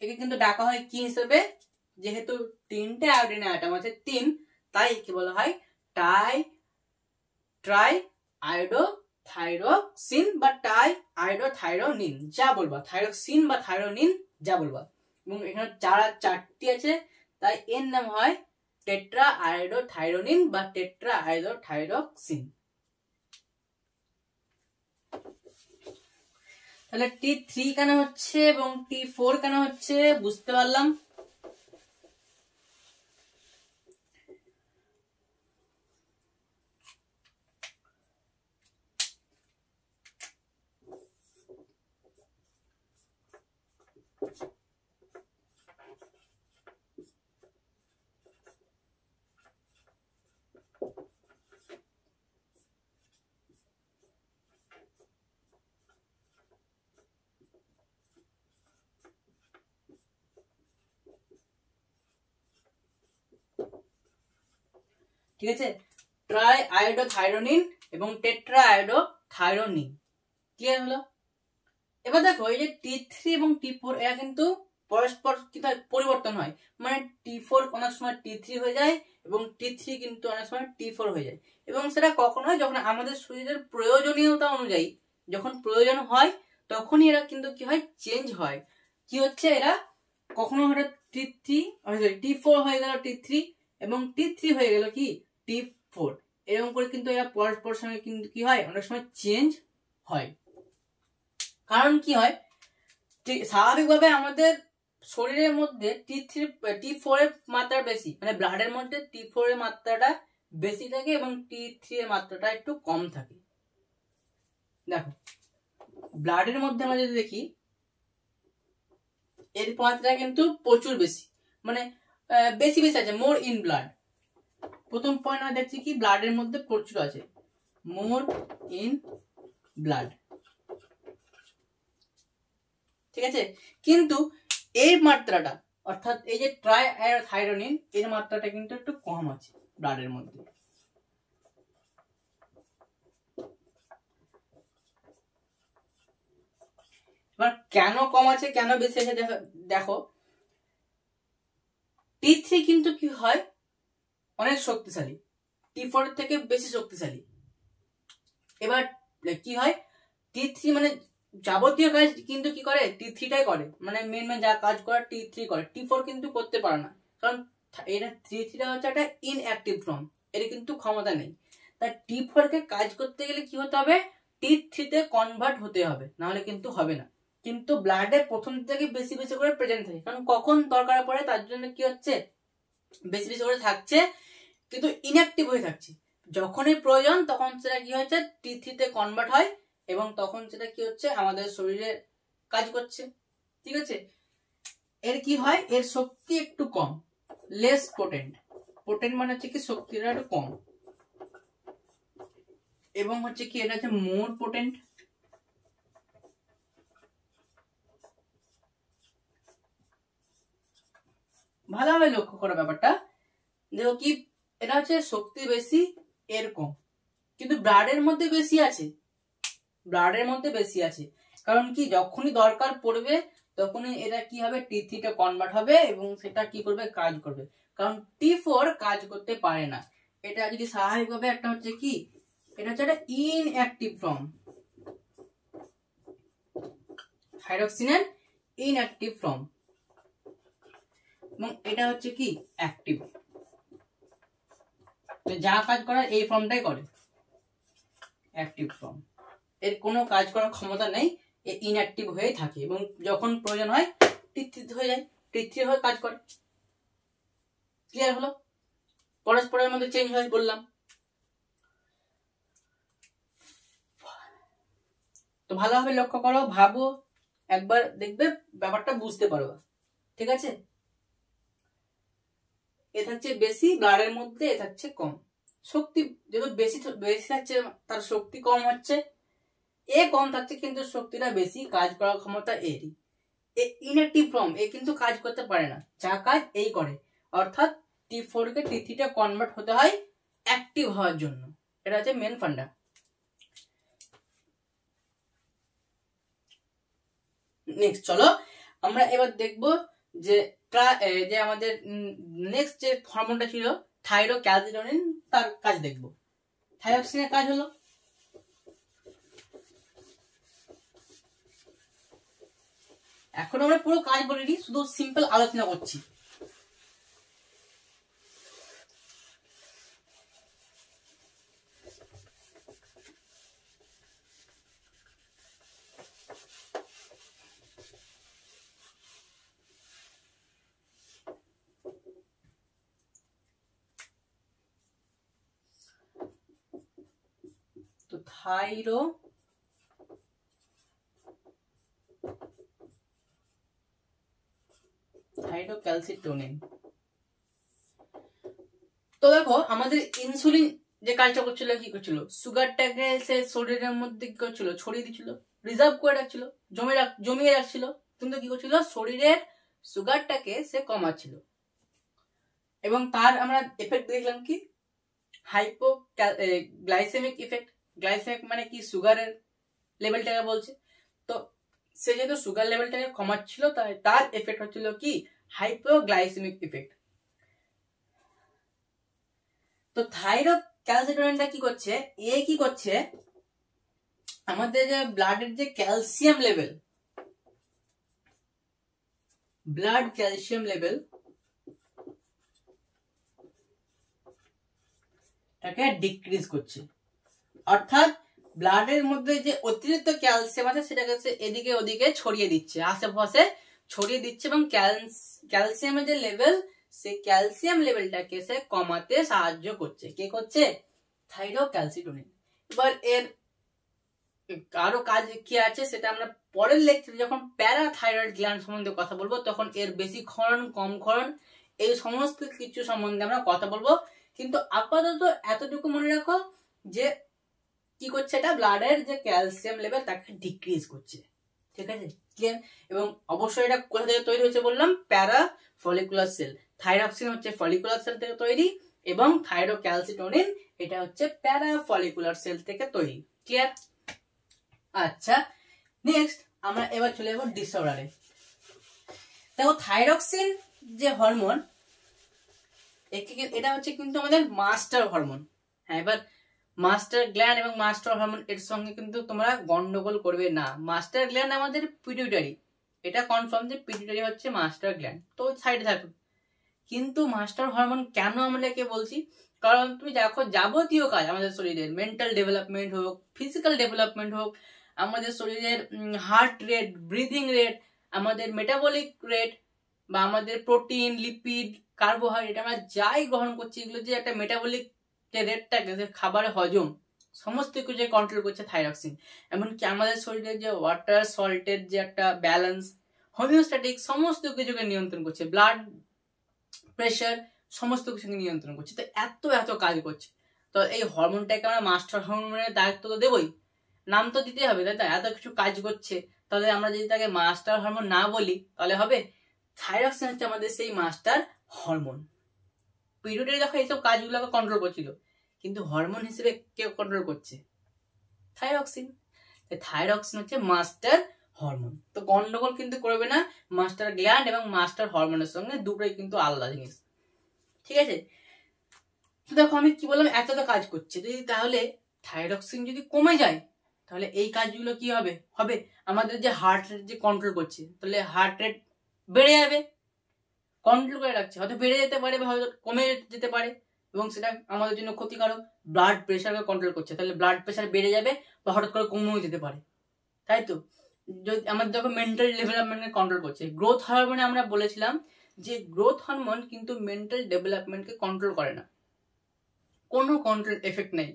একে কিন্তু ডাকা হয় কি হিসেবে, যেহেতু 3টে আয়োডিনের অ্যাটম আছে 3, তাই কি বলা হয়, ট্রাই আয়োডোথাইরোক্সিন বা টাই আয়োডোথাইরোনিন, যা বলবা, থাইরক্সিন বা থাইরোনিন যা বলবা। এবং এখানে 4টি আছে তাই এর নাম হয় টেট্রা আয়োডোথাইরোনিন বা টেট্রা আয়োডোথাইরোক্সিন। তাহলে T3 কেন হচ্ছে এবং T4 কেন হচ্ছে বুঝতে পারলাম। ঠিক আছে, ট্রাই আয়োডোথাইরোনিন এবং টেট্রা আয়োডোথাইরোনিন। ক্লিয়ার হলো? এবার দেখো এই যে T3 এবং T4 এরা কিন্তু পরস্পর কিন্তু পরিবর্তন হয়, মানে T4 অনেক সময় T3 হয়ে যায় এবং T3 কিন্তু অনেক সময় T4 হয়ে যায়। এবং সেটা কখন হয়, যখন আমাদের শরীরের প্রয়োজনীয়তা অনুযায়ী যখন প্রয়োজন হয় তখনই এরা কিন্তু কি হয়, চেঞ্জ হয়। কি হচ্ছে, এরা কখনো হঠাৎ T4 হয়ে গেল T3 এবং T3 হয়ে গেল কি T4, এরকম করে কিন্তু এরা পরস্পর সঙ্গে কিন্তু কি হয়, অনেক সময় চেঞ্জ হয়। কারণ কি হয়, স্বাভাবিকভাবে আমাদের শরীরের মধ্যে T4 এর মাত্রা বেশি, মানে ব্লাডের মধ্যে T4 এর মাত্রাটা বেশি থাকে এবং T3 এর মাত্রাটা একটু কম থাকে। দেখো ব্লাডের মধ্যে আমরা যদি দেখি এর মাত্রা কিন্তু প্রচুর বেশি, মানে বেশি আছে, মোর ইন ব্লাড। প্রথম পয়েন্ট আমরা দেখছি কি, ব্লাডের মধ্যে প্রচুর আছে, মোর ইন ব্লাড। ঠিক আছে, কিন্তু এর মাত্রাটা অর্থাৎ এই যে ট্রাই আয়োডোথাইরোনিন এর মাত্রাটা কিন্তু একটু কম আছে ব্লাডের মধ্যে। এবার কেন কম আছে, কেন বেশি আছে দেখো T3 কিন্তু কি হয়, অনেক শক্তিশালী, T4 থেকে বেশি শক্তিশালী। এবার কি হয়, T3 মানে যাবতীয় কাজ কিন্তু কি করে, T3 টাই করে, মানে মেন যা কাজ করে T3 করে, T4 কিন্তু করতে পারে না, কারণ এটা T3 হচ্ছে একটা ইনঅ্যাক্টিভ ফর্ম, এর কিন্তু ক্ষমতা নেই। তাই T4 কে কাজ করতে গেলে কি হতে হবে, T3 তে কনভার্ট হতে হবে, নাহলে কিন্তু হবে না। কিন্তু ব্লাডে প্রথম থেকে বেশি বেশি করে প্রেজেন্ট থাকে, কারণ কখন দরকার পড়ে তার জন্য কি হচ্ছে, বেশি বেশি করে থাকছে, কিন্তু ইনঅ্যাক্টিভ হয়ে থাকছে। যখনই প্রয়োজন তখন সেটা কি হচ্ছে, T3 তে কনভার্ট হয় এবং তখন সেটা কি হচ্ছে, আমাদের শরীরে কাজ করছে। ঠিক আছে, এর কি হয়, এর শক্তি একটু কম, লেস পোটেন্ট। পোটেন্ট মানে হচ্ছে কি শক্তিটা একটু কম, এবং হচ্ছে কি এটা হচ্ছে মোর পোটেন্ট। ভালোভাবে লক্ষ্য করো ব্যাপারটা, দেখো কি এটা হচ্ছে শক্তি বেশি, এর কম, কিন্তু ব্লাডের মধ্যে বেশি আছে, ব্লাডের মধ্যে বেশি আছে। কারণ কি, যখনই দরকার পড়বে তখনই এটা কি হবে, T3 টা কনভার্ট হবে এবং সেটা কি করবে, কাজ করবে। কারণ T4 কাজ করতে পারে না। এটা যদি স্বাভাবিকভাবে একটা হচ্ছে কি, এটা হচ্ছে একটা ইনঅ্যাক্টিভ ফর্ম, থাইরক্সিনের ইনঅ্যাক্টিভ ফর্ম, এবং এটা হচ্ছে কি অ্যাক্টিভ, যা কাজ করার এই ফর্মটাই করে, অ্যাক্টিভ ফর্ম। এর কোনো কাজ করার ক্ষমতা নেই, এ ইনঅ্যাক্টিভ হয়ে থাকে এবং যখন প্রয়োজন হয় T3 হয়ে যায়, T3 হয়ে কাজ করে। ক্লিয়ার হলো? পরস্পরের মধ্যে চেঞ্জ হয় বললাম। তো ভালোভাবে লক্ষ্য করো, ভাবো, একবার দেখবে ব্যাপারটা বুঝতে পারবে। ঠিক আছে, এ থাকছে বেশি ব্লাডের মধ্যে, এ থাকছে কম। শক্তি যেহেতু বেশি বেশি থাকছে, তার শক্তি কম হচ্ছে, এ কম থাকছে কিন্তু শক্তিটা বেশি, কাজ করার ক্ষমতা এরই। ইনঅ্যাক্টিভ ফর্ম, এ কিন্তু কাজ করতে পারে না, যা কাজ এই করে। অর্থাৎ T4 কে T3 টা কনভার্ট হতে হয় অ্যাক্টিভ হওয়ার জন্য। এটা হচ্ছে মেন ফান্ডা। নেক্সট চলো আমরা এবার দেখব যে আমাদের নেক্সট যে হরমোনটা ছিল থাইরোক্যালসিটোনিন, তার কাজ দেখব। থাইরক্সিনের কাজ হলো, এখন আমরা পুরো কাজ বলিনি, শুধু সিম্পল আলোচনা করছি। তো থাইরোক্যালসিটোনিন, তো দেখো আমাদের ইনসুলিন যে কাজটা করছিল, কি করছিল, সুগারটাকে সে শরীরের মধ্যে কি করছিল, ছড়িয়ে দিচ্ছিল, রিজার্ভ করে রাখছিল, জমিয়ে রাখছিল, কিন্তু কি করছিল, শরীরের সুগারটাকে সে কমাচ্ছিল। এবং তার আমরা এফেক্ট দেখলাম কি, হাইপোগ্লাইসেমিক ইফেক্ট। গ্লাইসেমিক মানে কি, সুগারের লেভেলটাকে বলছে। তো সে যেহেতু সুগার লেভেলটাকে কমাচ্ছিল, তাই তার এফেক্ট হচ্ছিল কি, হাইপোগ্লাইসেমিক ইফেক্ট। তো থাইরোক্যালসিটোনিনটা কি করছে, কি করছে, আমাদের যে ব্লাডের যে calcium level, blood calcium level তাকে ডিক্রিজ করছে। অর্থাৎ ব্লাডের মধ্যে যে অতিরিক্ত ক্যালসিয়াম আছে সেটাকে এদিকে ওদিকে ছড়িয়ে দিচ্ছে, আশেপাশে ছড়িয়ে দিচ্ছে, এবং ক্যালসিয়ামের যে লেভেল, সেই ক্যালসিয়াম লেভেলটাকে সে কমাতে সাহায্য করছে। কে করছে? থাইরোক্যালসিটোনিন। এবার এর আরো কাজ কি আছে সেটা আমরা পরের লেকচারে যখন প্যারাথাইরয়েড গ্ল্যান্ড সম্বন্ধে কথা বলবো, তখন এর বেশি ক্ষরণ কম ক্ষরণ এই সমস্ত কিছু সম্বন্ধে আমরা কথা বলবো। কিন্তু আপাতত এতটুকু মনে রাখো যে কি করছে, এটা ব্লাডের যে ক্যালসিয়াম লেভেল তাকে ডিক্রিজ করছে। ঠিক আছে, ক্লিয়ার? এবং অবশ্যই এটা কোথা থেকে তৈরি হচ্ছে বললাম, প্যারা ফলিকুলার সেল। থাইরক্সিন হচ্ছে ফলিকুলার সেল থেকে তৈরি, এবং থাইরোক্যালসিটোনিন এটা হচ্ছে প্যারা ফলিকুলার সেল থেকে তৈরি। ক্লিয়ার? আচ্ছা, নেক্সট আমরা এবার চলে যাবো ডিসঅর্ডারে। দেখো, থাইরক্সিন যে হরমোন, এটা হচ্ছে কিন্তু আমাদের মাস্টার হরমোন। হ্যাঁ, এবার মাস্টার গ্ল্যান্ড এবং মাস্টার হরমোন এর সঙ্গে কিন্তু তোমরা গন্ডগোল করবে না। মাস্টার গ্ল্যান্ড আমাদের পিটুইটারি, এটা কনফার্ম যে পিটুইটারি হচ্ছে মাস্টার গ্ল্যান্ড, তো সাইডে থাকুন। কিন্তু মাস্টার হরমোন কেন আমাদেরকে বলছি, কারণ তুমি দেখো যাবতীয় কাজ আমাদের শরীরের, মেন্টাল ডেভেলপমেন্ট হোক, ফিজিক্যাল ডেভেলপমেন্ট হোক, আমাদের শরীরের হার্ট রেট, ব্রিদিং রেট, আমাদের মেটাবলিক রেট, বা আমাদের প্রোটিন, লিপিড, কার্বোহাইড্রেট আমরা যাই গ্রহণ করছি, এগুলো যে একটা মেটাবলিক যে রেটটাকে, যে খাবারের হজম, সমস্ত কিছু কন্ট্রোল করছে থাইরক্সিন। এমনকি আমাদের শরীরের যে ওয়াটার সল্টের যে একটা ব্যালেন্স, হোমিওস্ট্যাটিক, সমস্ত কিছুকে নিয়ন্ত্রণ করছে, ব্লাড প্রেশার, সমস্ত কিছুকে নিয়ন্ত্রণ করছে। তো এত কাজ করছে। তো এই হরমোনটাকে আমরা মাস্টার হরমোনের দায়িত্ব তো দেবই, নাম তো দিতে হবে, তাই তো? এত কিছু কাজ করছে, তাহলে আমরা যদি তাকে মাস্টার হরমোন না বলি তাহলে হবে? থাইরক্সিন হচ্ছে আমাদের সেই মাস্টার হরমোন। পিরিয়ডে দেখো এইসব কাজগুলোকে কন্ট্রোল করছিল, কিন্তু হরমোন হিসেবে কে কন্ট্রোল করছে? থাইরক্সিন। থাইরক্সিন হচ্ছে মাস্টার হরমোন। তো গন্ডগোল কিন্তু করবে না মাস্টার গ্ল্যান্ড এবং মাস্টার হরমোনের সঙ্গে, দুটোই কিন্তু আলাদা জিনিস। ঠিক আছে, তো দেখো আমি কি বললাম, এত কাজ করছে, যদি তাহলে থাইরক্সিন যদি কমে যায়, তাহলে এই কাজগুলো কি হবে? আমাদের যে হার্ট রেট যে কন্ট্রোল করছে, তাহলে হার্ট রেট বেড়ে যাবে, কন্ট্রোল করে রাখছে, হয়তো বেড়ে যেতে পারে বা হয়তো কমে যেতে পারে, এবং সেটা আমাদের জন্য ক্ষতিকারক। ব্লাড প্রেশারকে কন্ট্রোল করছে, তাহলে ব্লাড প্রেশার বেড়ে যাবে বা হঠাৎ করে কমেও যেতে পারে, তাই তো? যদি আমাদের দেখো মেন্টাল ডেভেলপমেন্টকে কন্ট্রোল করছে। গ্রোথ হরমোনে আমরা বলেছিলাম যে গ্রোথ হরমোন কিন্তু মেন্টাল ডেভেলপমেন্টকে কন্ট্রোল করে না, কোনো কন্ট্রোল এফেক্ট নেই।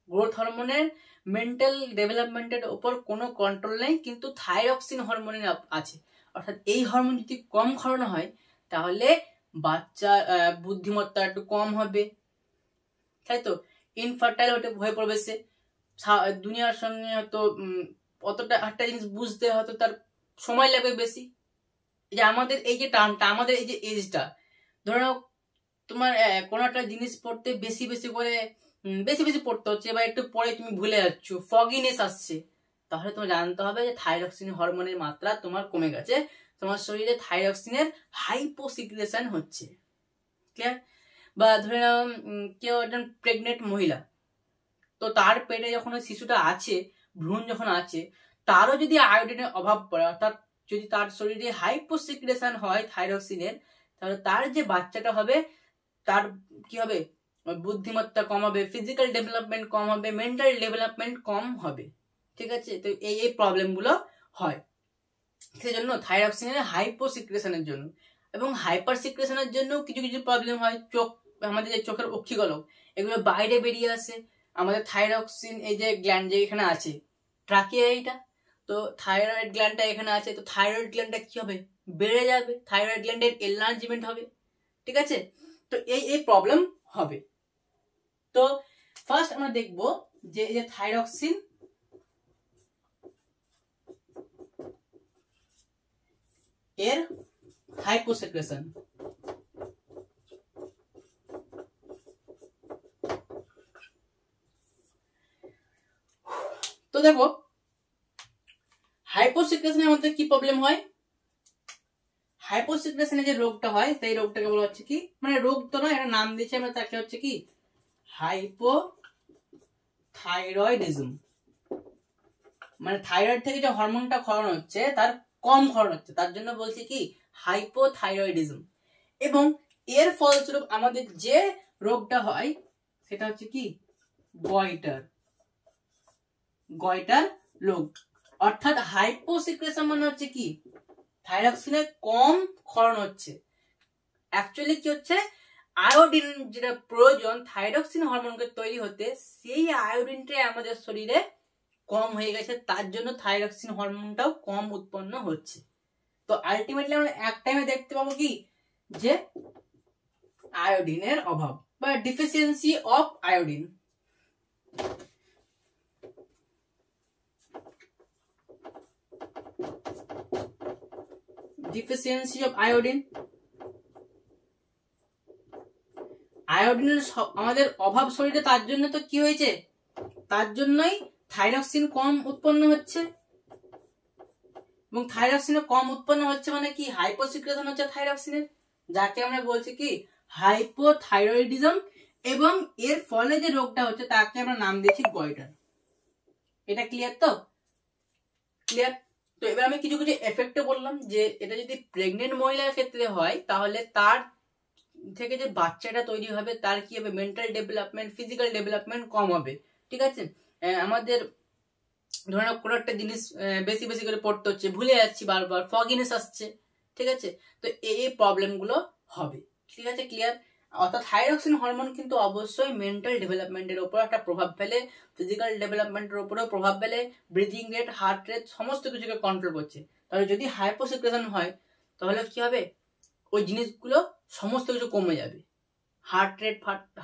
গ্রোথ হরমোনের মেন্টাল ডেভেলপমেন্টের উপর কোনো কন্ট্রোল নেই, কিন্তু থাইরক্সিন হরমোনের আছে। অর্থাৎ এই হরমোন যদি কম ক্ষরণ হয়, তাহলে বাচ্চার বুদ্ধিমত্তা একটু কম হবে, তাই তো? ইনফার্টাইল হয়ে পড়বে সে, দুনিয়ার সঙ্গে হয়তো অতটা একটা জিনিস বুঝতে হয়তো তার সময় লাগবে বেশি। এই যে আমাদের এই যে টার্মটা, আমাদের এই যে এজটা, ধরো তোমার কোনো একটা জিনিস পড়তে বেশি বেশি পড়তে হচ্ছে, বা একটু পরে তুমি ভুলে যাচ্ছ, ফগিনেস আসছে, তাহলে তোমার জানতে হবে যে থাইরক্সিন হরমোনের মাত্রা তোমার কমে গেছে, তোমার শরীরে থাইরক্সিনের হাইপোসিক্রেশন হচ্ছে। ক্লিয়ার? বা ধরে নাও কেউ একজন প্রেগনেন্ট মহিলা, তো তার পেটে যখন ওই শিশুটা আছে, ভ্রূণ যখন আছে, তারও যদি আয়োডিনের অভাব পড়ে, অর্থাৎ যদি তার শরীরে হাইপোসিক্রেশন হয় থাইরক্সিনের, তাহলে তার যে বাচ্চাটা হবে, তার কি হবে? বুদ্ধিমত্তা কম হবে, ফিজিক্যাল ডেভেলপমেন্ট কম হবে, মেন্টাল ডেভেলপমেন্ট কম হবে। ঠিক আছে, তো এই প্রবলেমগুলো হয়। সেজন্য থাইরক্সিনের হাইপোসিক্রেশনের জন্য এবং হাইপার সিক্রেশনের জন্য কিছু প্রবলেম হয়। চোখ, আমাদের যে চোখের অক্ষিগোলক, এগুলো বাইরে বেরিয়ে আসে। আমাদের থাইরক্সিন এই যে গ্ল্যান্ড যে এখানে আছে, ট্রাকিয়া, এইটা তো থাইরয়েড গ্ল্যান্ডটা এখানে আছে, তো থাইরয়েড গ্ল্যান্ডটা কি হবে? বেড়ে যাবে, থাইরয়েড গ্ল্যান্ডের এনলার্জমেন্ট হবে। ঠিক আছে, তো এই প্রবলেম হবে। তো ফার্স্ট আমরা দেখবো যে এই যে থাইরক্সিন, এর হাইপোসিক্রেশন। দেখো হাইপোসিক্রেশনের মধ্যে কি প্রবলেম হয়, হাইপোসিক্রেশনে যে রোগটা হয় সেই রোগটাকে বলা হচ্ছে কি, মানে রোগ তো নয়, এটা নাম দিয়েছে আমরা, তাকে হচ্ছে কি হাইপোথাইরয়েডিজম। মানে থাইরয়েড থেকে যে হরমোনটা ক্ষরণ হচ্ছে তার কম ক্ষরণ হচ্ছে, তার জন্য বলছি কি হাইপোথাইরয়েডিজম। এবং এর ফলস্বরূপ আমাদের যে রোগটা হয় সেটা হচ্ছে কি গয়টার রোগ। অর্থাৎ হাইপোসিক্রেশন মানে হচ্ছে কি থাইরক্সিনের কম ক্ষরণ হচ্ছে। অ্যাকচুয়ালি কি হচ্ছে, আয়োডিন যেটা প্রয়োজন থাইরক্সিন হরমোনকে তৈরি হতে, সেই আয়োডিনটাই আমাদের শরীরে কম হয়ে গেছে, তার জন্য থাইরক্সিন হরমোনটাও কম উৎপন্ন হচ্ছে। তো আলটিমেটলি আমরা এক টাইমে দেখতে পাবো কি যে আয়োডিনের অভাব বা deficiency of iodine. Deficiency of iodine, আয়োডিনের আমাদের অভাব শরীরে, তার জন্য তো কি হয়েছে, তার জন্যই থাইরক্সিন কম উৎপন্ন হচ্ছে। এবং থাইরক্সিনের কম উৎপন্ন হচ্ছে মানে কি হাইপোসিক্রেশন হচ্ছে থাইরক্সিনের, যাকে আমরা বলছি কি হাইপোথাইরয়েডিজম। এবং এর ফলে যে রোগটা হচ্ছে তাকে আমরা নাম দিয়েছি গয়টার। এটা ক্লিয়ার তো? ক্লিয়ার। তো এবার আমি কিছু কিছু এফেক্টে বললাম যে এটা যদি প্রেগনেন্ট মহিলার ক্ষেত্রে হয় তাহলে তার থেকে যে বাচ্চাটা তৈরি হবে তার কি হবে, মেন্টাল ডেভেলপমেন্ট, ফিজিক্যাল ডেভেলপমেন্ট কম হবে। ঠিক আছে, আমাদের ধরে নাও কোনো একটা জিনিস বেশি বেশি করে পড়তে হচ্ছে, ভুলে যাচ্ছি বারবার, ফগিনেস আসছে। ঠিক আছে, তো এই প্রবলেম গুলো হবে। ঠিক আছে, ক্লিয়ার। অর্থাৎ থাইরক্সিন হরমোন কিন্তু অবশ্যই মেন্টাল ডেভেলপমেন্টের উপর একটা প্রভাব ফেলে, ফিজিক্যাল ডেভেলপমেন্টের উপরেও প্রভাব ফেলে, ব্রিদিং রেট, হার্ট রেট সমস্ত কিছুকে কন্ট্রোল করছে। তাহলে যদি হাইপোসিক্রেশন হয় তাহলে কি হবে, ওই জিনিসগুলো সমস্ত কিছু কমে যাবে,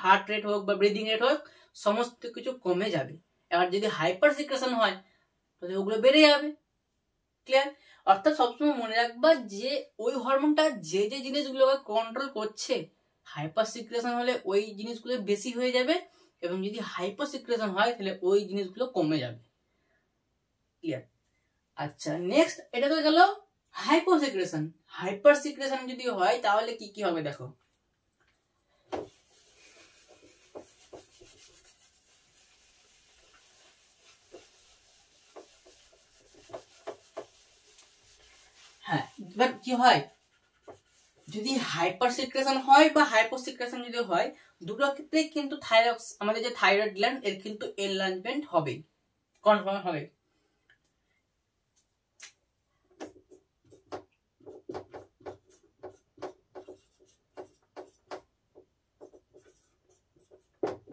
হার্ট রেট হোক বা ব্রিদিং রেট হোক সমস্ত কিছু কমে যাবে। এবার যদি হাইপার সিক্রেশন হয় তাহলে ওগুলো বেড়ে যাবে। ক্লিয়ার। অর্থাৎ সবসময় মনে রাখবা যে ওই হরমোনটা যে যে জিনিসগুলোকে কন্ট্রোল করছে, হাইপার সিক্রেশন হলে ওই জিনিসগুলো বেশি হয়ে যাবে, এবং যদি হাইপার সিক্রেশন হয় তাহলে ওই জিনিসগুলো কমে যাবে। ক্লিয়ার। আচ্ছা, নেক্সট এটা তো গেল হাইপোসিক্রেশন। হাইপার সিক্রেশন যদি হয় তাহলে কি কি হবে দেখো। হ্যাঁ, এবার কি হয়, যদি হাইপার সিক্রেশন হয় বা হাইপোসিক্রেশন যদি হয়, দুটো ক্ষেত্রে কিন্তু থাইরক্স, আমাদের যে থাইরয়েড গ্ল্যান্ড এর কিন্তু এনলার্জমেন্ট হবে, কনফার্ম হবে।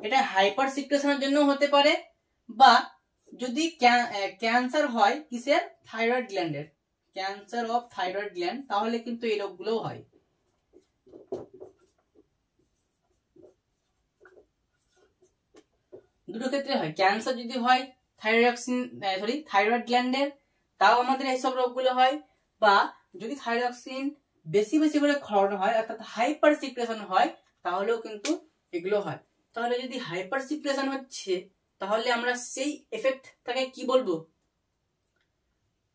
এটা হাইপার সিক্রেশনের জন্য হতে পারে, বা যদি ক্যান্সার হয় কিসের, থাইরয়েড গ্ল্যান্ডের, ক্যান্সার অফ থাইরয়েড গ্ল্যান্ড, তাহলে কিন্তু এই রোগগুলো হয়। দুটো ক্ষেত্রে হয়, ক্যান্সার যদি হয় থাইরয়েড গ্ল্যান্ডের, তাও আমাদের এইসব রোগগুলো হয়। বা যদি থাইরক্সিন বেশি বেশি করে ক্ষরণ হয় অর্থাৎ হাইপার সিক্রেশন হয় তাহলেও কিন্তু এগুলো হয়। তাহলে যদি হাইপার সিক্রেশন হচ্ছে তাহলে আমরা সেই এফেক্টটাকে কি বলবো,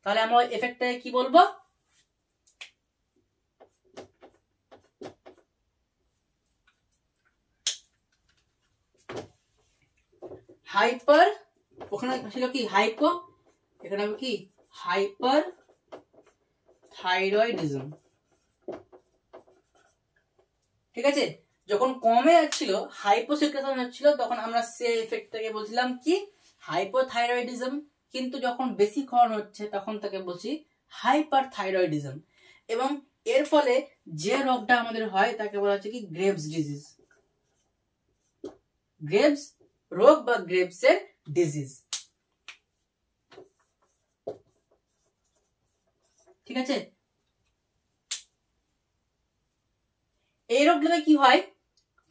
তাহলে আমরা এফেক্টটাকে কি বলবো, হাইপার, ওখানে ছিল কি হাইপো, এখানে হবে কি হাইপার থাইরয়েডিজম। ঠিক আছে, যখন কমে যাচ্ছিল, হাইপোসিক্রেশন হচ্ছিল, তখন আমরা সেই এফেক্টটাকে বলছিলাম কি হাইপোথাইরয়েডিজম। কিন্তু যখন বেশি ক্ষরণ হচ্ছে তখন তাকে বলছি হাইপার থাইরয়েডিজম। এবং এর ফলে যে রোগটা আমাদের হয় তাকে বলা হচ্ছে কি গ্রেভস ডিজিজ, গ্রেভস রোগ বা গ্রেভস এর ডিজিজ। ঠিক আছে, এই রোগটাতে কি হয়,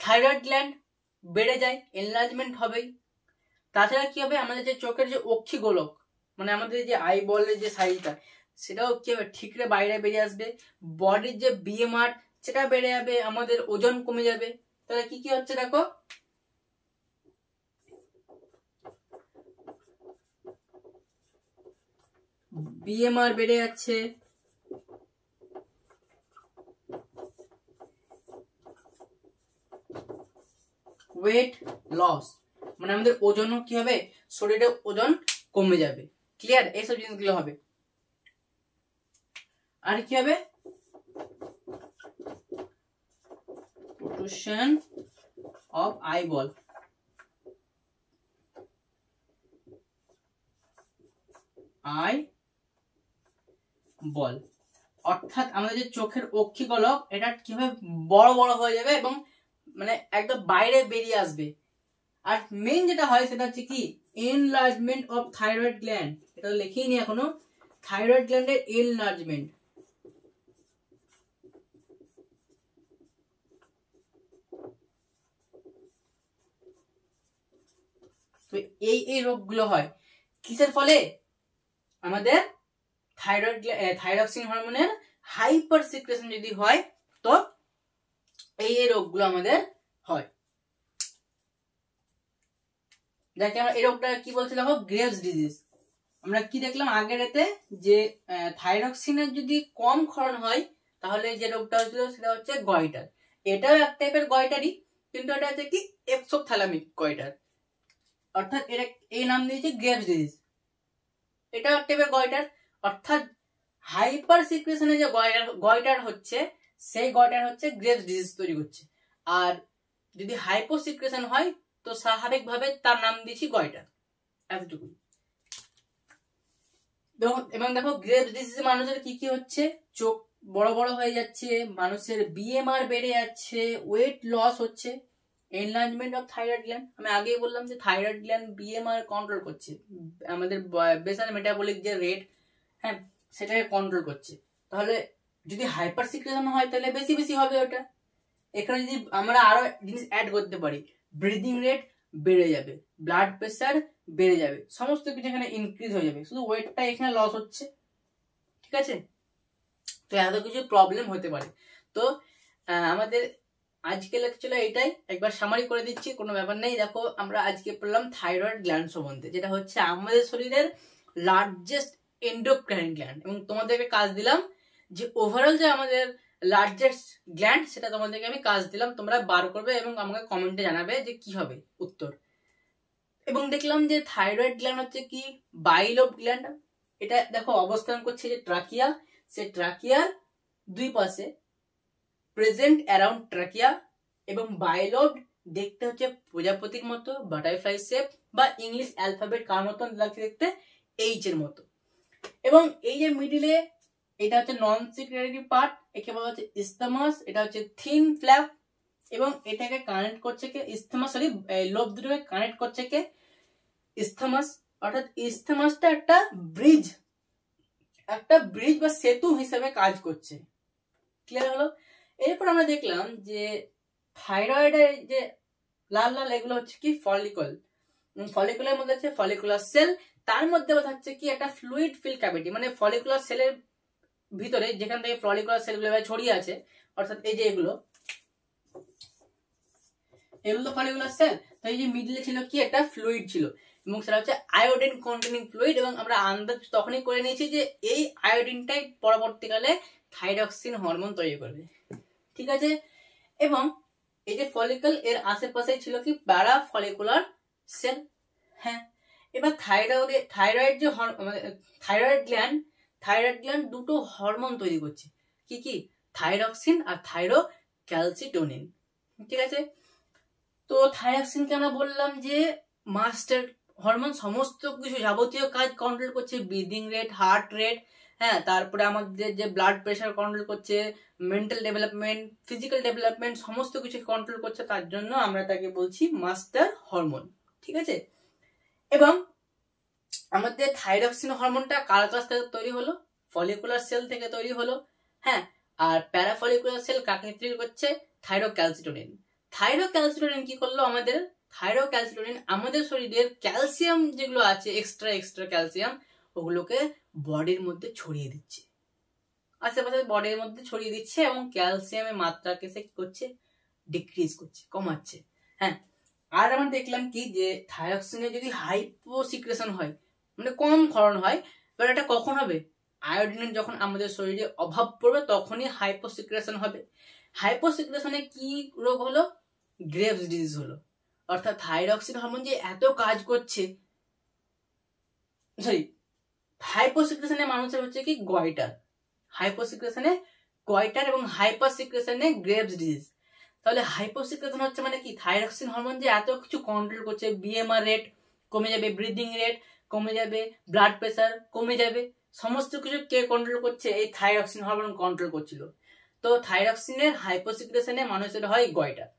থাইরয়েড গ্ল্যান্ড বেড়ে যায়, এনলার্জমেন্ট হবে। তাছাড়া কি হবে, আমাদের যে চোখের যে অক্ষি গোলক, মানে আমাদের যে আই বলের যে সাইজটা, সেটাও কি হবে, ঠিকরে বাইরে বেরিয়ে আসবে। বডির যে বিএমআর সেটা বেড়ে যাবে, আমাদের ওজন কমে যাবে। তাহলে কি কি হচ্ছে দেখো, বিএমআর বেড়ে যাচ্ছে, ওয়েট লস মানে আমাদের ওজনও কি হবে, শরীরের ওজন কমে যাবে। ক্লিয়ার? এইসব জিনিসগুলো হবে। আর কি হবে, প্রোট্রুশন অফ আইবল, বল অর্থাৎ আমাদের যে চোখের অক্ষিগোলক এটা কিভাবে বড় বড় হয়ে যাবে এবং মানে একদম বাইরে বেরিয়ে আসবে। আর মেইন যেটা হয় সেটা হচ্ছে কি এনলার্জমেন্ট অফ থাইরয়েড গ্ল্যান্ড, এটা লিখেই নি এখনো, থাইরয়েড গ্ল্যান্ডের এনলার্জমেন্ট। তো এই রোগগুলো হয় কিসের ফলে, আমাদের থাইরক্সিন হরমোনের হাইপার সিক্রেশন যদি হয় তো এই রোগগুলো আমাদের হয়। যাকে আমরা এই রোগটা কি বলছি দেখো, গ্রেভস ডিজিজ। আমরা কি দেখলাম আগের এতে যে থাইরক্সিনের যদি কম ক্ষরণ হয় তাহলে যে রোগটা হচ্ছিল সেটা হচ্ছে গয়টার। এটাও এক টাইপের গয়টারই, কিন্তু এটা হচ্ছে কি এক্সোপথ্যালামিক গয়টার, অর্থাৎ এটা এই নাম দিয়েছে গ্রেভস ডিজিজ। এটাও এক টাইপের গয়টার, অর্থাৎ হাইপার সিক্রেশনে যে গয়টার হচ্ছে সেই গয়টার হচ্ছে গ্রেভস ডিজিজ তৈরি করছে। আর যদি হাইপো সিক্রেশন হয় তো স্বাভাবিকভাবে তার নাম দিয়েছি গয়টার। এতটুকু। এবং দেখো গ্রেভস ডিজিজে মানুষের কি কি হচ্ছে, চোখ বড় বড় হয়ে যাচ্ছে, মানুষের বিএমআর বেড়ে যাচ্ছে, ওয়েট লস হচ্ছে, এনলার্জমেন্ট অফ থাইরয়েড গ্ল্যান্ড। আমি আগেই বললাম যে থাইরয়েড গ্ল্যান্ড বিএমআর কন্ট্রোল করছে, আমাদের বেসাল মেটাবলিক যে রেট, হ্যাঁ সেটাকে কন্ট্রোল করছে। তাহলে যদি হাইপার সিক্রেশন হয় তাহলে বেশি বেশি হবে ওটা। এখানে যদি আমরা আরো জিনিস অ্যাড করতে পারি, ব্রিদিং রেট বেড়ে যাবে, ব্লাড প্রেসার বেড়ে যাবে, সমস্ত কিছু এখানে ইনক্রিজ হয়ে যাবে, শুধু ওয়েটটা এখানে লস হচ্ছে। ঠিক আছে? তো এত কিছু প্রবলেম হতে পারে। তো আমাদের আজকে লেকচার এটাই, একবার সামারি করে দিচ্ছি, কোনো ব্যাপার নেই। দেখো আমরা আজকে পড়লাম থাইরয়েড গ্ল্যান্ড সম্বন্ধে, যেটা হচ্ছে আমাদের শরীরের লার্জেস্ট এন্ডোক্রাইন গ্ল্যান্ড, এবং তোমাদেরকে কাজ দিলাম যে ওভারঅল যে আমাদের লার্জেস্ট গ্ল্যান্ড সেটা তোমাদেরকে আমি কাজ দিলাম, তোমরা বার করবে এবং আমাকে কমেন্টে জানাবে যে কি হবে উত্তর। এবং দেখলাম যে থাইরয়েড গ্ল্যান্ড হচ্ছে কি বাইলোব গ্ল্যান্ড, এটা দেখো অবস্থান করছে যে ট্রাকিয়া, সে ট্রাকিয়ার দুই পাশে প্রেজেন্ট অ্যারাউন্ড ট্রাকিয়া, এবং বাইলোব দেখতে হচ্ছে প্রজাপতির মতো, বাটারফ্লাই শেপ, বা ইংলিশ অ্যালফাবেট কার মতন লাগছে দেখতে, এইচ এর মতো। এবং এই যে মিডিলে এটা হচ্ছে নন সিক্রেটরি পার্ট, একে বলা হচ্ছে ইসথামাস, এটা হচ্ছে থিন ফ্ল্যাপ, এবং এটাকে কানেক্ট করছে কে, ইসথামাস সরি লোব দুটোকে কানেক্ট করছে কে, ইসথামাস। অর্থাৎ ইসথামাসটা একটা ব্রিজ বা সেতু হিসেবে কাজ করছে। ক্লিয়ার হলো? এরপর আমরা দেখলাম যে থাইরয়েডের যে লাল লাল এগুলো হচ্ছে কি ফলিকল, ফলিকুলের মধ্যে আছে ফলিকুলার সেল, তার মধ্যে হচ্ছে কি একটা ফ্লুইড ফিল ক্যাভিটি, মানে ফলিকুলার সেলের ভিতরে যেখান থেকে ফলিকুলার সেলগুলো ছড়িয়ে আছে, অর্থাৎ এই যে এগুলো তো ফলিকুলার সেল। তো এই যে মিডলে ছিল কি একটা ফ্লুইড ছিল, এবং সেটা হচ্ছে আয়োডিন কন্টেনিং ফ্লুইড, এবং আমরা আন্দাজ তখনই করে নিয়েছি যে এই আয়োডিনটাই পরবর্তীকালে থাইরক্সিন হরমোন তৈরি করবে। ঠিক আছে? এবং এই যে ফলিকল এর আশেপাশে ছিল কি প্যারা ফলিকুলার সেল। হ্যাঁ, এবার থাইরয়েড যে থাইরয়েড গ্ল্যান্ড দুটো হরমোন তৈরি করছে, কি কি, থাইরক্সিন আর থাইরোক্যালসিটোনিন। ঠিক আছে? তো থাইরক্সিনকে আমরা বললাম যে মাস্টার হরমোন, সমস্ত কিছু যাবতীয় কাজ কন্ট্রোল করছে, ব্রিদিং রেট, হার্ট রেট, হ্যাঁ, তারপরে আমাদের যে ব্লাড প্রেশার কন্ট্রোল করছে, মেন্টাল ডেভেলপমেন্ট, ফিজিক্যাল ডেভেলপমেন্ট, সমস্ত কিছু কন্ট্রোল করছে, তার জন্য আমরা তাকে বলছি মাস্টার হরমোন। ঠিক আছে? এবং আমাদের থাইরক্সিন হরমোনটা কার কাছ থেকে তৈরি হলো, ফলিকুলার সেল থেকে তৈরি হলো। হ্যাঁ, আর প্যারাফলিকুলার সেল কাকে তৈরি করছে, থাইরোক্যালসিটোনিন। থাইরোক্যালসিটোনিন কি করলো, থাইরোক্যালসিটোনিন আমাদের শরীরের ক্যালসিয়াম যেগুলো আছে, এক্সট্রা ক্যালসিয়াম, ওগুলোকে বডির মধ্যে ছড়িয়ে দিচ্ছে, আশেপাশে বডির মধ্যে ছড়িয়ে দিচ্ছে, এবং ক্যালসিয়ামের মাত্রাকে সে কি করছে, ডিক্রিজ করছে, কমাচ্ছে। হ্যাঁ, আর আমরা দেখলাম কি যে থাইরক্সিনের যদি হাইপো সিক্রেশন হয়, মানে কম ক্ষরণ হয়, এবার এটা কখন হবে, আয়োডিনের যখন আমাদের শরীরে অভাব পড়বে তখনই হাইপোসিক্রেশন হবে। হাইপোসিক্রেশনে কি রোগ হলো? গ্রেভস ডিজিজ হলো। অর্থাৎ থাইরক্সিন হরমোন যে এত কাজ করছে, সরি, হাইপোসিক্রেশনে মানুষের হচ্ছে কি গয়টার, হাইপোসিক্রেশনে গয়টার এবং হাইপারসিক্রেশনে গ্রেভস ডিজিজ। তাহলে হাইপোসিক্রেশন হচ্ছে মানে কি, থাইরক্সিন হরমোন যে এত কিছু কন্ট্রোল করছে, বিএমআর রেট কমে যাবে, ব্রিদিং রেট কমে যাবে, ব্লাড প্রেসার কমে যাবে, সমস্ত কিছু কে কন্ট্রোল করছে? এই থাইরক্সিন হরমোন কন্ট্রোল করছিল। তো থাইরক্সিনের হাইপোসিক্রেশনে মানুষের হয় গয়টার,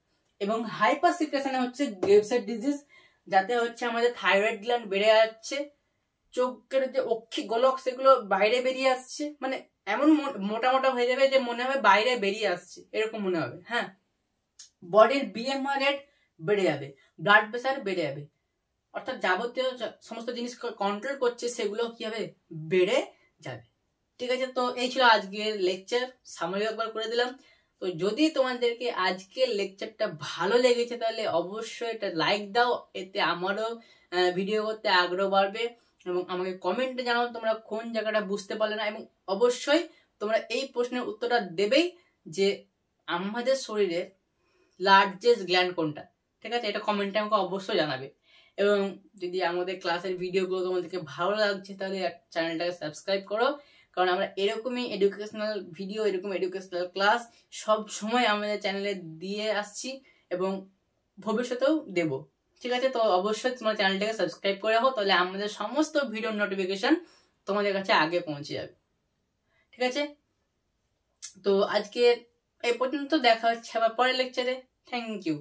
এবং হাইপারসিক্রেশনে হচ্ছে গ্রেভসের ডিজিজ, যাতে হচ্ছে আমাদের থাইরয়েড গ্ল্যান্ড বেড়ে যাচ্ছে, চোখের যে অক্ষি গোলক সেগুলো বাইরে বেরিয়ে আসছে, মানে এমন মোটা মোটা হয়ে যাবে যে মনে হবে বাইরে বেরিয়ে আসছে, এরকম মনে হবে। হ্যাঁ, বডির বিএমআর রেট বেড়ে যাবে, ব্লাড প্রেসার বেড়ে যাবে, অর্থাৎ যাবতীয় সমস্ত জিনিস কন্ট্রোল করছে সেগুলো কি হবে? বেড়ে যাবে। ঠিক আছে, তো এই ছিল আজকের লেকচার, সামারি একবার করে দিলাম। তো যদি তোমাদেরকে আজকের লেকচারটা ভালো লেগেছে তাহলে অবশ্যই এটা লাইক দাও, এতে আমারও ভিডিও করতে আগ্রহ বাড়বে, এবং আমাকে কমেন্টে জানাও তোমরা কোন জায়গাটা বুঝতে পারলে না, এবং অবশ্যই তোমরা এই প্রশ্নের উত্তরটা দেবেই যে আমাদের শরীরে লার্জেস্ট গ্ল্যান্ড কোনটা। ঠিক আছে, এটা কমেন্টে আমাকে অবশ্যই জানাবে। এবং যদি আমাদের ক্লাসের ভিডিওগুলো তোমাদেরকে ভালো লাগছে তাহলে চ্যানেলটাকে সাবস্ক্রাইব করো, কারণ আমরা এরকমই এডুকেশনাল ভিডিও, এরকম এডুকেশনাল ক্লাস সব সময় আমাদের চ্যানেলে দিয়ে আসছি এবং ভবিষ্যতেও দেব। ঠিক আছে, তো অবশ্যই তোমার চ্যানেলটাকে সাবস্ক্রাইব করে রাখো, তাহলে আমাদের সমস্ত ভিডিওর নোটিফিকেশন তোমাদের কাছে আগে পৌঁছে যাবে। ঠিক আছে, তো আজকে এই পর্যন্ত, দেখা হচ্ছে আবার পরের লেকচারে। Thank you.